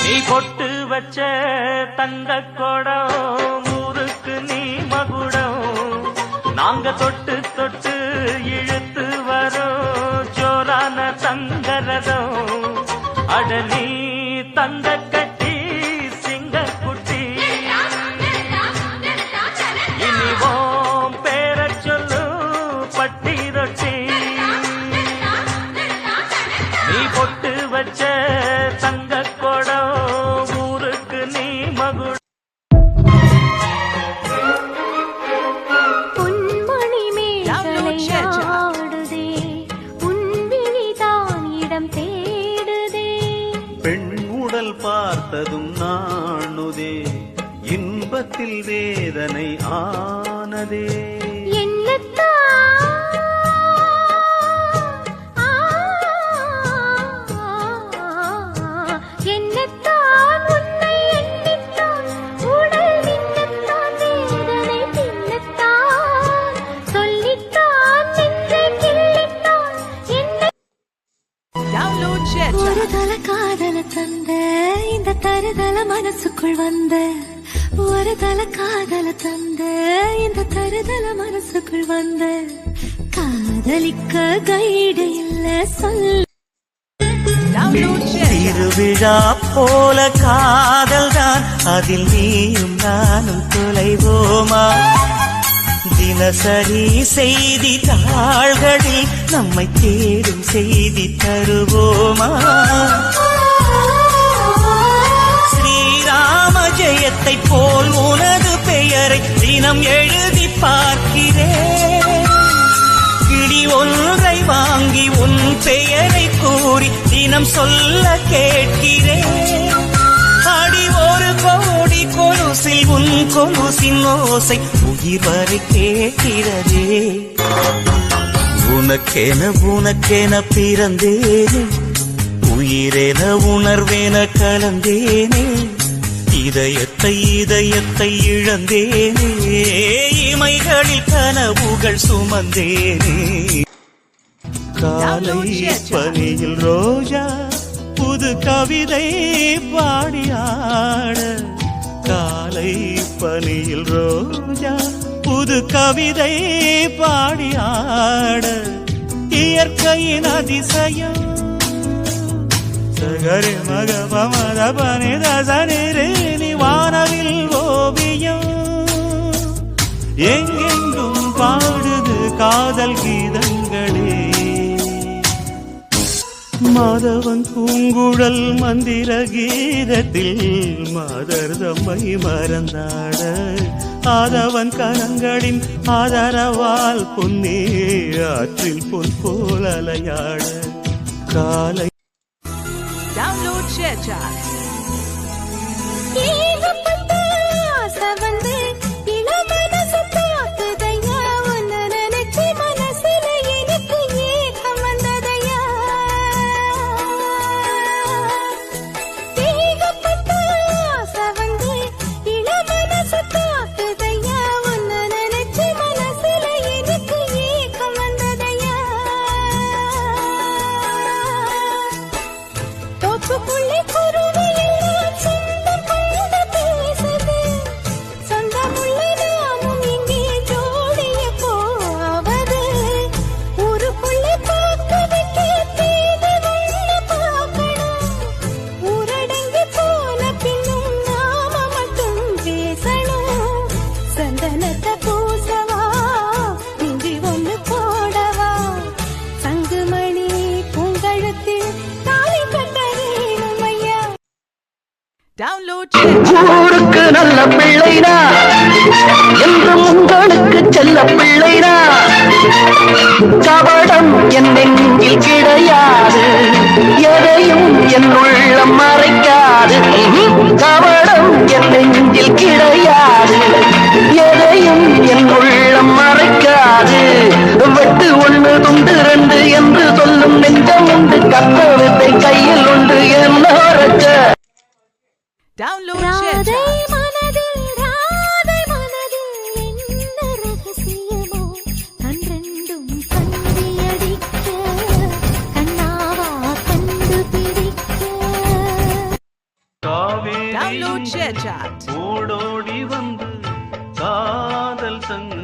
நீ பொட்டு வச்ச தங்க கொடம் ஊருக்கு நீ மகுடம் நாங்க தொட்டு தொட்டு இழுத்து வரோம் ஜோரான தங்கரதம் அட நீ தங்க கட்டி சிங்க குட்டி இனிவோம் பேர சொல்லு பட்டி ரொட்டி நீ பொட்டு வச்ச தங்க கொடம் ஊருக்கு நீ மகுடம் பொன்மணி மேலாடுதே உன் விழிதான் இடம் தேடுதே பெண் உடல் பார்த்ததும் நாணுதே இன்பத்தில் வேதனை ஆனதே காதல தந்த இந்த தருதல மனசுக்குள் வந்த ஒரு தல காதல தந்த இந்த தருதல மனசுக்குள் வந்த காதலிக்க கைடு இல்ல சொல்ல திருவிழா போல காதல் தான் அதில் நீயும் நானும் தொலைவோமா தினசரி செய்தி தாள்களில் நம்மை தேடும் செய்தி தருவோமா ஸ்ரீராம ஜெயத்தை போல் உனது பெயரை தினம் எழுதி பார்க்கிறேன் கிளி ஒன்றை வாங்கி உன் பெயரை கூறி தினம் சொல்ல கேட்கிறேன் அடி ஒரு கோடி கொலுசில் உன் கொலுசின் ஓசை உயிர் வரை கேட்கிறதே உனக்கென பிறந்தேனே உயிரென உணர்வேன கலந்தேனே இதயத்தை இழந்தேனே இமைகளில் கனவுகள் சுமந்தேனே காலை பனியில் ரோஜா புது கவிதை பாடியாட காலை பனியில் ரோஜா புது கவிதை பாடியாட இயற்கையின் அதிசயம் சகரி மக பமத பனித சனிரேனி வானவில் ஓவியம் எங்கெங்கும் பாடுது காதல் கீதங்களே மாதவன் பூங்குழல் மந்திர கீதத்தில் மாதர் தம்மை மறந்தாட ஆதவன் கரங்களின் ஆதரவால் பொன்னே ஆற்றில் பொன் போல் அலையாட காலை Download ShareChat. ஊருக்கு நல்ல பிள்ளைனா என்றும் உங்களுக்கு செல்ல பிள்ளைனா கபடம் என் நெஞ்சில் கிடையாது எதையும் என் உள்ளம் மறைக்காது கபடம் என் நெஞ்சில் கிடையாது எதையும் என் உள்ளம் மறைக்காது வெட்டு ஒன்று துண்டு ரெண்டு என்று சொல்லும் நெஞ்சம் உண்டு கத்த வித்தை கையில் உண்டு என்ன Download ShareChat. Download ShareChat. ஓடோடி வந்து காதல் சங்க